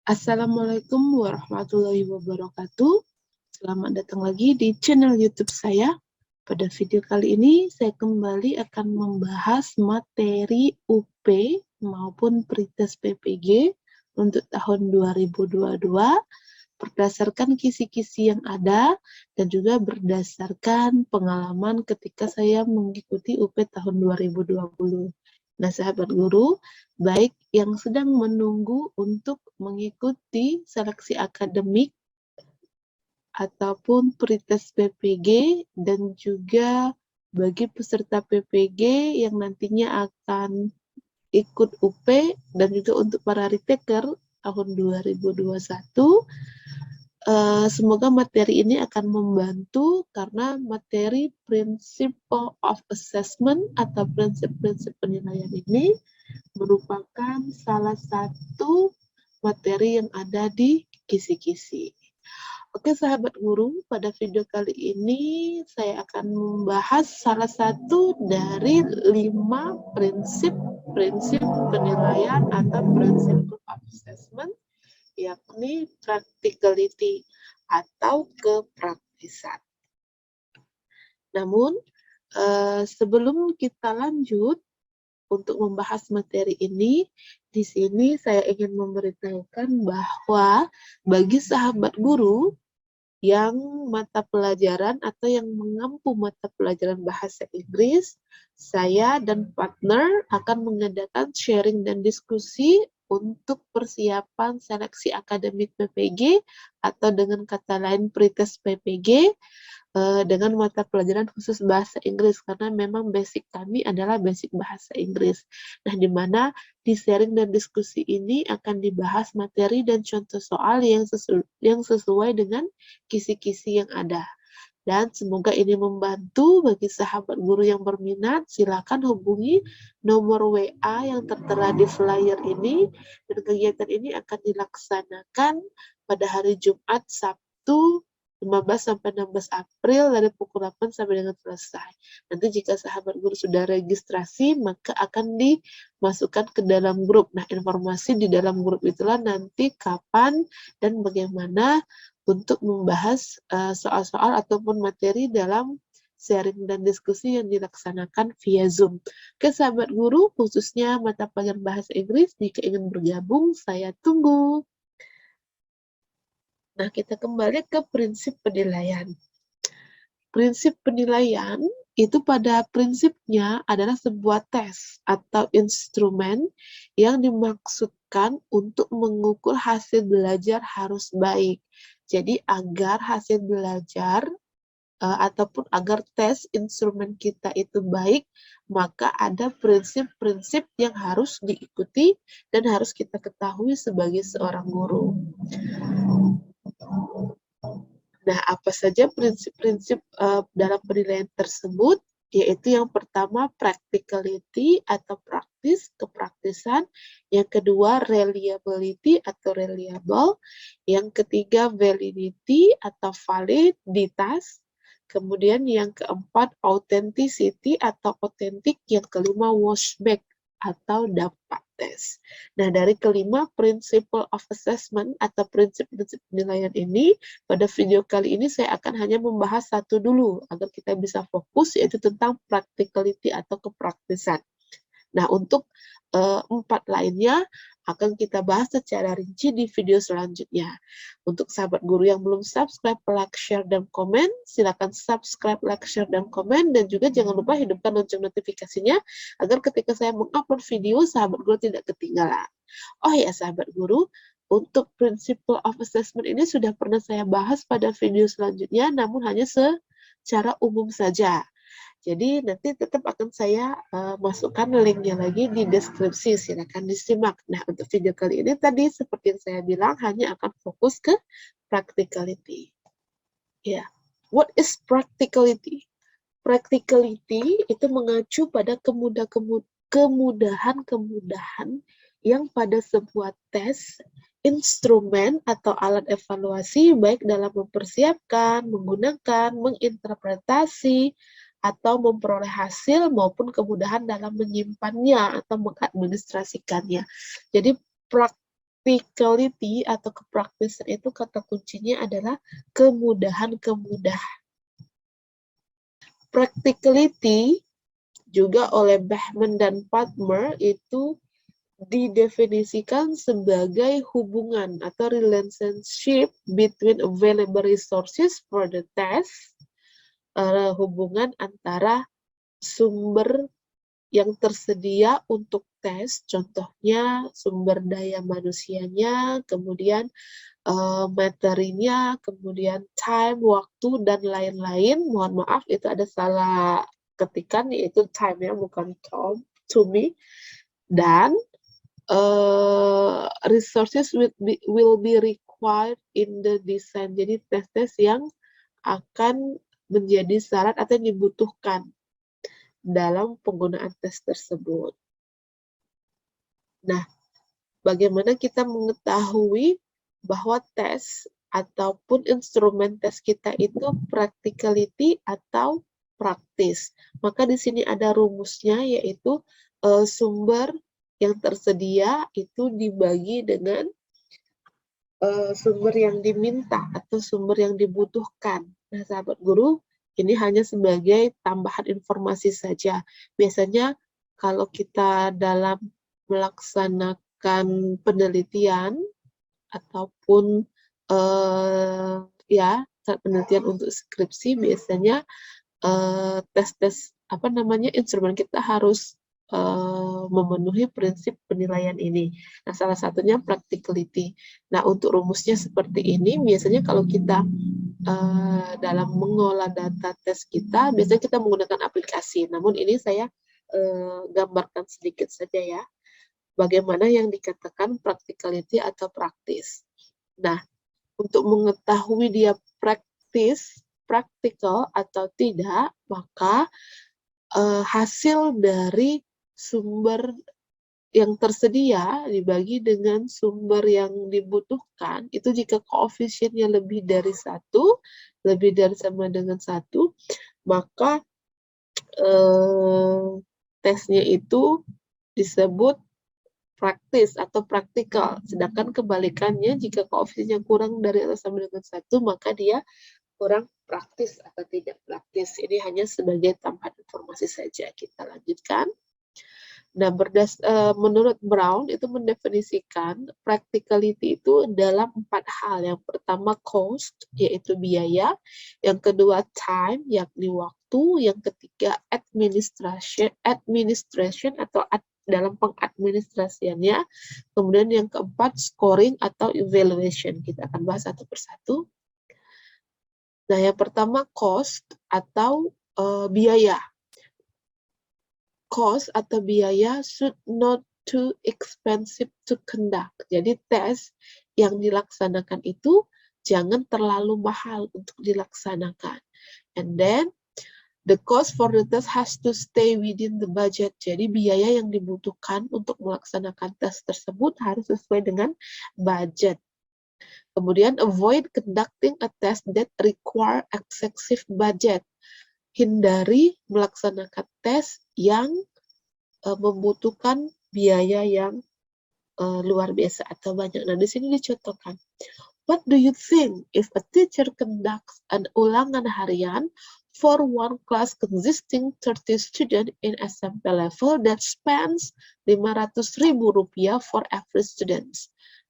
Assalamualaikum warahmatullahi wabarakatuh. Selamat datang lagi di channel YouTube saya. Pada video kali ini saya kembali akan membahas materi UP maupun pretest PPG untuk tahun 2022 berdasarkan kisi-kisi yang ada dan juga berdasarkan pengalaman ketika saya mengikuti UP tahun 2020. Nah, sahabat guru, baik yang sedang menunggu untuk mengikuti seleksi akademik ataupun pretest PPG dan juga bagi peserta PPG yang nantinya akan ikut UP dan juga untuk para retaker tahun 2021, semoga materi ini akan membantu karena materi Principle of Assessment atau prinsip-prinsip penilaian ini merupakan salah satu materi yang ada di kisi-kisi. Oke sahabat guru, pada video kali ini saya akan membahas salah satu dari 5 prinsip penilaian atau Principle of Assessment, yakni practicality atau kepraktisan. Namun, sebelum kita lanjut untuk membahas materi ini, di sini saya ingin memberitahukan bahwa bagi sahabat guru yang mata pelajaran atau yang mengampu mata pelajaran bahasa Inggris, saya dan partner akan mengadakan sharing dan diskusi untuk persiapan seleksi akademik PPG atau dengan kata lain pretest PPG dengan mata pelajaran khusus bahasa Inggris karena memang basic kami adalah basic bahasa Inggris. Nah, di mana di sharing dan diskusi ini akan dibahas materi dan contoh soal yang sesuai dengan kisi-kisi yang ada. Dan semoga ini membantu bagi sahabat guru yang berminat, silakan hubungi nomor WA yang tertera di flyer ini. Dan kegiatan ini akan dilaksanakan pada hari Jumat, Sabtu, 15-16 April dari pukul 8 sampai dengan selesai. Nanti jika sahabat guru sudah registrasi, maka akan dimasukkan ke dalam grup. Nah, informasi di dalam grup itulah nanti kapan dan bagaimana untuk membahas soal-soal ataupun materi dalam sharing dan diskusi yang dilaksanakan via Zoom. Ke sahabat guru, khususnya mata pelajaran bahasa Inggris, jika ingin bergabung, saya tunggu. Nah, kita kembali ke prinsip penilaian. Prinsip penilaian itu pada prinsipnya adalah sebuah tes atau instrumen yang dimaksudkan untuk mengukur hasil belajar harus baik. Jadi agar hasil belajar ataupun agar tes instrumen kita itu baik, maka ada prinsip-prinsip yang harus diikuti dan harus kita ketahui sebagai seorang guru. Nah, apa saja prinsip-prinsip dalam penilaian tersebut? Yaitu yang pertama practicality atau praktis, kepraktisan. Yang kedua reliability atau reliable. Yang ketiga validity atau validitas. Kemudian yang keempat authenticity atau otentik. Yang kelima washback atau dampak tes. Nah, dari kelima principle of assessment atau prinsip-prinsip penilaian ini, pada video kali ini saya akan hanya membahas satu dulu agar kita bisa fokus, yaitu tentang practicality atau kepraktisan. Nah, untuk 4 lainnya akan kita bahas secara rinci di video selanjutnya. Untuk sahabat guru yang belum subscribe, like, share, dan komen, silakan subscribe, like, share, dan komen, dan juga jangan lupa hidupkan lonceng notifikasinya agar ketika saya mengupload video, sahabat guru tidak ketinggalan. Oh ya, sahabat guru, untuk Principle of Assessment ini sudah pernah saya bahas pada video selanjutnya, namun hanya secara umum saja. Jadi nanti tetap akan saya masukkan linknya lagi di deskripsi, silakan disimak. Nah, untuk video kali ini tadi seperti yang saya bilang hanya akan fokus ke practicality. Ya, what is practicality? Practicality itu mengacu pada kemudahan-kemudahan yang pada sebuah tes, instrumen atau alat evaluasi baik dalam mempersiapkan, menggunakan, menginterpretasi, atau memperoleh hasil maupun kemudahan dalam menyimpannya atau mengadministrasikannya. Jadi practicality atau kepraktisan itu kata kuncinya adalah kemudahan-kemudahan. Practicality juga oleh Bahman dan Padmer itu didefinisikan sebagai hubungan atau relationship between available resources for the test, hubungan antara sumber yang tersedia untuk tes, contohnya sumber daya manusianya, kemudian materinya, kemudian time, waktu, dan lain-lain. Mohon maaf, itu ada salah ketikan, yaitu time-nya bukan to me. Dan resources will be required in the design. Jadi tes-tes yang akan menjadi syarat atau yang dibutuhkan dalam penggunaan tes tersebut. Nah, bagaimana kita mengetahui bahwa tes ataupun instrumen tes kita itu practicality atau praktis? Maka di sini ada rumusnya, yaitu sumber yang tersedia itu dibagi dengan sumber yang diminta atau sumber yang dibutuhkan. Nah, sahabat guru, ini hanya sebagai tambahan informasi saja. Biasanya kalau kita dalam melaksanakan penelitian ataupun penelitian untuk skripsi, biasanya tes-tes instrumen kita harus memenuhi prinsip penilaian ini. Nah, salah satunya practicality. Nah, untuk rumusnya seperti ini, biasanya kalau kita dalam mengolah data tes kita, biasanya kita menggunakan aplikasi. Namun ini saya gambarkan sedikit saja ya, bagaimana yang dikatakan practicality atau praktis. Nah, untuk mengetahui dia practical atau tidak, maka hasil dari sumber yang tersedia dibagi dengan sumber yang dibutuhkan, itu jika koefisiennya lebih dari sama dengan 1, maka tesnya itu disebut praktis atau praktikal. Sedangkan kebalikannya, jika koefisiennya kurang dari atau sama dengan 1, maka dia kurang praktis atau tidak praktis. Ini hanya sebagai tambahan informasi saja. Kita lanjutkan. Nah, menurut Brown itu mendefinisikan practicality itu dalam 4 hal. Yang pertama cost, yaitu biaya. Yang kedua time, yakni waktu. Yang ketiga administration atau dalam pengadministrasiannya. Kemudian yang keempat scoring atau evaluation. Kita akan bahas satu persatu. Nah, yang pertama cost atau biaya. Cost atau biaya should not too expensive to conduct. Jadi tes yang dilaksanakan itu jangan terlalu mahal untuk dilaksanakan. And then the cost for the test has to stay within the budget. Jadi biaya yang dibutuhkan untuk melaksanakan tes tersebut harus sesuai dengan budget. Kemudian avoid conducting a test that require excessive budget. Hindari melaksanakan tes yang membutuhkan biaya yang luar biasa atau banyak. Nah, di sini dicontohkan. What do you think if a teacher conducts an ulangan harian for one class consisting 30 students in SMP level that spends Rp500.000 for every student?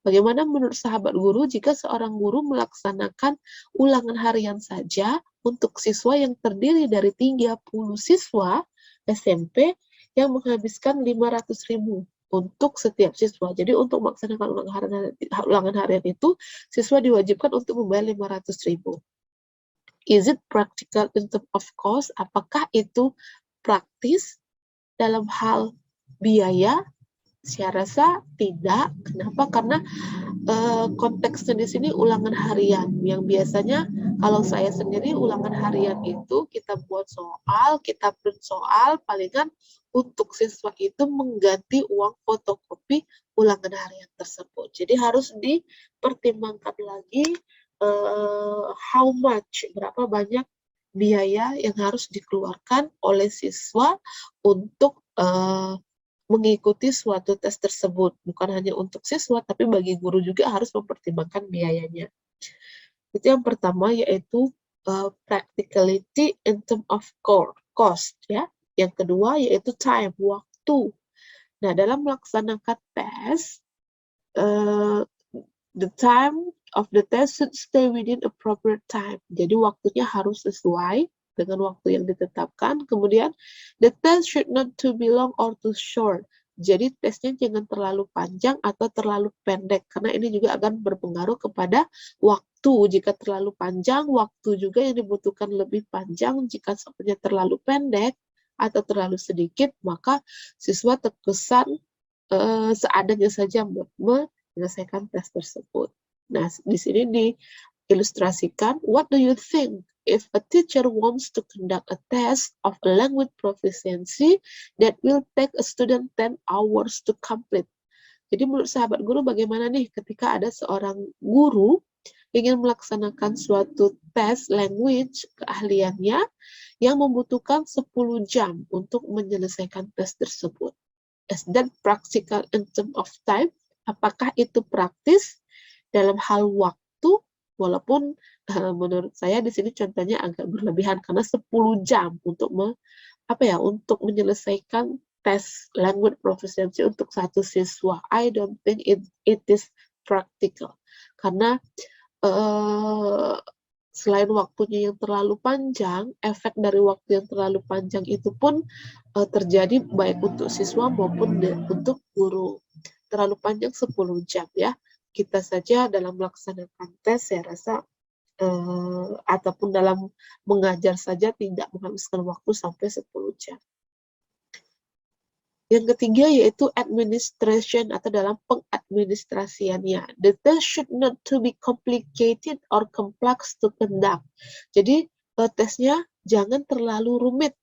Bagaimana menurut sahabat guru jika seorang guru melaksanakan ulangan harian saja untuk siswa yang terdiri dari 30 siswa SMP yang menghabiskan 500.000 untuk setiap siswa. Jadi untuk melaksanakan ulangan harian itu, siswa diwajibkan untuk membayar 500.000. Is it practical in terms of cost? Apakah itu praktis dalam hal biaya? Saya rasa tidak. Kenapa? Karena konteksnya di sini ulangan harian. Yang biasanya kalau saya sendiri ulangan harian itu kita buat soal, kita print soal, palingan untuk siswa itu mengganti uang fotokopi ulangan harian tersebut. Jadi harus dipertimbangkan lagi how much, berapa banyak biaya yang harus dikeluarkan oleh siswa untuk mengikuti suatu tes tersebut. Bukan hanya untuk siswa, tapi bagi guru juga harus mempertimbangkan biayanya. Itu yang pertama, yaitu practicality in term of cost, ya. Yang kedua yaitu time, waktu. Nah, dalam melaksanakan tes, the time of the test should stay within appropriate time. Jadi waktunya harus sesuai dengan waktu yang ditetapkan. Kemudian, the test should not too be long or too short. Jadi tesnya jangan terlalu panjang atau terlalu pendek, karena ini juga akan berpengaruh kepada waktu. Jika terlalu panjang, waktu juga yang dibutuhkan lebih panjang. Jika sebenarnya terlalu pendek atau terlalu sedikit, maka siswa terkesan seadanya saja menyelesaikan tes tersebut. Nah, di sini diilustrasikan, what do you think if a teacher wants to conduct a test of a language proficiency that will take a student 10 hours to complete? Jadi menurut sahabat guru, bagaimana nih ketika ada seorang guru ingin melaksanakan suatu tes language keahliannya yang membutuhkan 10 jam untuk menyelesaikan tes tersebut? Is that practical in terms of time? Apakah itu praktis dalam hal waktu? Walaupun menurut saya di sini contohnya agak berlebihan, karena 10 jam untuk untuk menyelesaikan tes language proficiency untuk satu siswa. I don't think it is practical. Karena selain waktunya yang terlalu panjang, efek dari waktu yang terlalu panjang itu pun terjadi baik untuk siswa maupun untuk guru. Terlalu panjang 10 jam, ya. Kita saja dalam melaksanakan tes, saya rasa ataupun dalam mengajar saja tidak menghabiskan waktu sampai 10 jam. Yang ketiga yaitu administration atau dalam pengadministrasiannya. The test should not to be complicated or complex to conduct. Jadi tesnya jangan terlalu rumit,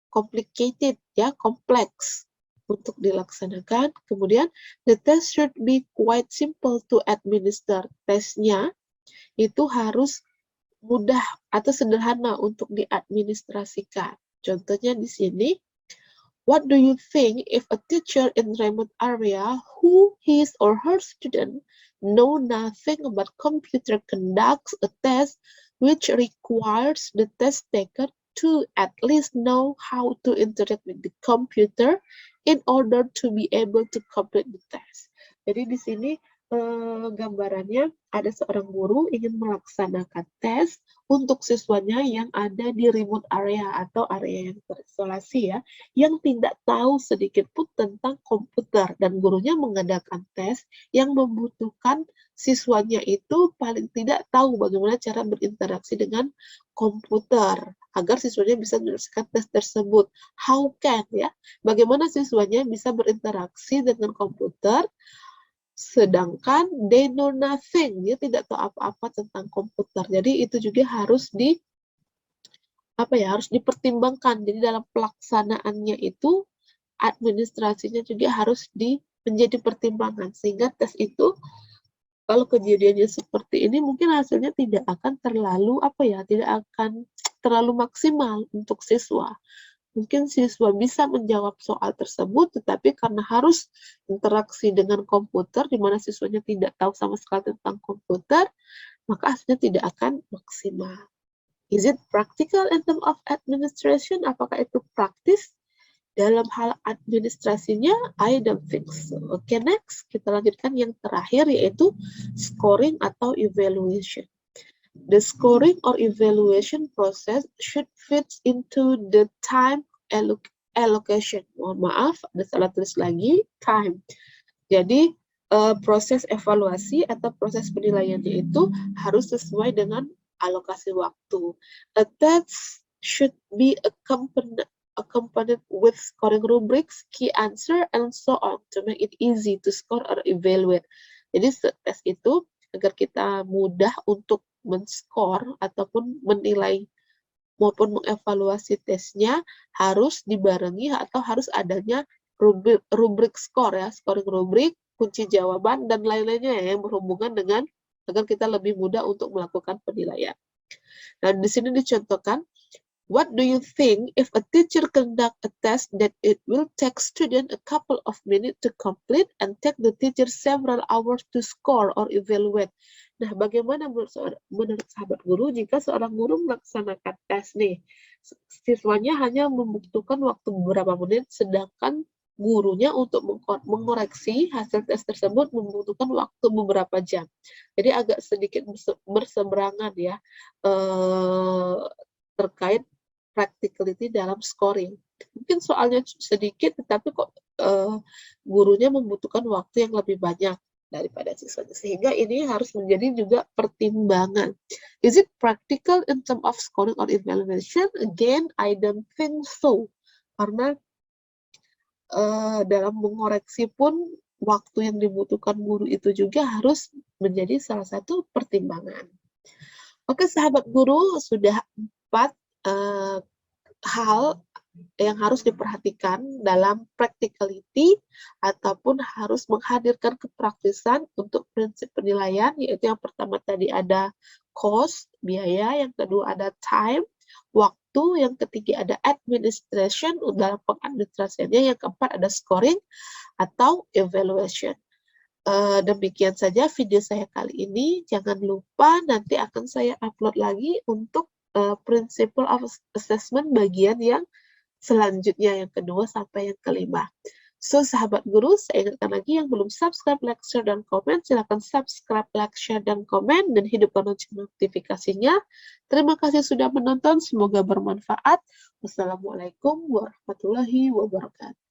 complicated, ya, kompleks untuk dilaksanakan. Kemudian the test should be quite simple to administer. Tesnya itu harus mudah atau sederhana untuk diadministrasikan. Contohnya di sini, what do you think if a teacher in remote area who his or her student know nothing about computer conducts a test which requires the test taker to at least know how to interact with the computer in order to be able to complete the test. Jadi di sini gambarannya ada seorang guru ingin melaksanakan tes untuk siswanya yang ada di remote area atau area yang terisolasi, ya, yang tidak tahu sedikit pun tentang komputer, dan gurunya mengadakan tes yang membutuhkan siswanya itu paling tidak tahu bagaimana cara berinteraksi dengan komputer agar siswanya bisa menyelesaikan tes tersebut. How can, ya, bagaimana siswanya bisa berinteraksi dengan komputer sedangkan they know nothing, dia tidak tahu apa-apa tentang komputer. Jadi itu juga harus harus dipertimbangkan. Jadi dalam pelaksanaannya itu administrasinya juga harus menjadi pertimbangan, sehingga tes itu kalau kejadiannya seperti ini mungkin hasilnya tidak akan terlalu tidak akan terlalu maksimal untuk siswa. Mungkin siswa bisa menjawab soal tersebut, tetapi karena harus interaksi dengan komputer, di mana siswanya tidak tahu sama sekali tentang komputer, maka hasilnya tidak akan maksimal. Is it practical in terms of administration? Apakah itu praktis dalam hal administrasinya? I don't think so. Oke, next. Kita lanjutkan yang terakhir, yaitu scoring atau evaluation. The scoring or evaluation process should fit into the time allocation. Mohon maaf, ada salah tulis lagi, time. Jadi, proses evaluasi atau proses penilaiannya itu harus sesuai dengan alokasi waktu. A test should be accompanied with scoring rubrics, key answer, and so on to make it easy to score or evaluate. Jadi, tes itu agar kita mudah untuk men-score ataupun menilai maupun mengevaluasi tesnya harus dibarengi atau harus adanya rubrik skor, ya, scoring rubrik, kunci jawaban, dan lain-lainnya yang berhubungan dengan agar kita lebih mudah untuk melakukan penilaian. Nah, di sini dicontohkan What do you think if a teacher conduct a test that it will take student a couple of minutes to complete and take the teacher several hours to score or evaluate? Nah, bagaimana menurut sahabat guru jika seorang guru melaksanakan tes nih? Siswanya hanya membutuhkan waktu beberapa menit, sedangkan gurunya untuk mengoreksi hasil tes tersebut membutuhkan waktu beberapa jam. Jadi agak sedikit berseberangan ya terkait practicality dalam scoring. Mungkin soalnya sedikit, tetapi kok gurunya membutuhkan waktu yang lebih banyak daripada siswanya. Sehingga ini harus menjadi juga pertimbangan. Is it practical in terms of scoring or evaluation? Again, I don't think so. Karena dalam mengoreksi pun waktu yang dibutuhkan guru itu juga harus menjadi salah satu pertimbangan. Oke, sahabat guru, sudah 4 hal yang harus diperhatikan dalam practicality ataupun harus menghadirkan kepraktisan untuk prinsip penilaian, yaitu yang pertama tadi ada cost, biaya, yang kedua ada time, waktu, yang ketiga ada administration, dalam pengadministrasiannya, yang keempat ada scoring atau evaluation. Demikian saja video saya kali ini. Jangan lupa nanti akan saya upload lagi untuk principle of assessment bagian yang selanjutnya, yang kedua sampai yang kelima. So, sahabat guru, saya ingatkan lagi yang belum subscribe, like, share, dan komen, silakan subscribe, like, share, dan komen, dan hidupkan lonceng notifikasinya. Terima kasih sudah menonton, semoga bermanfaat. Wassalamualaikum warahmatullahi wabarakatuh.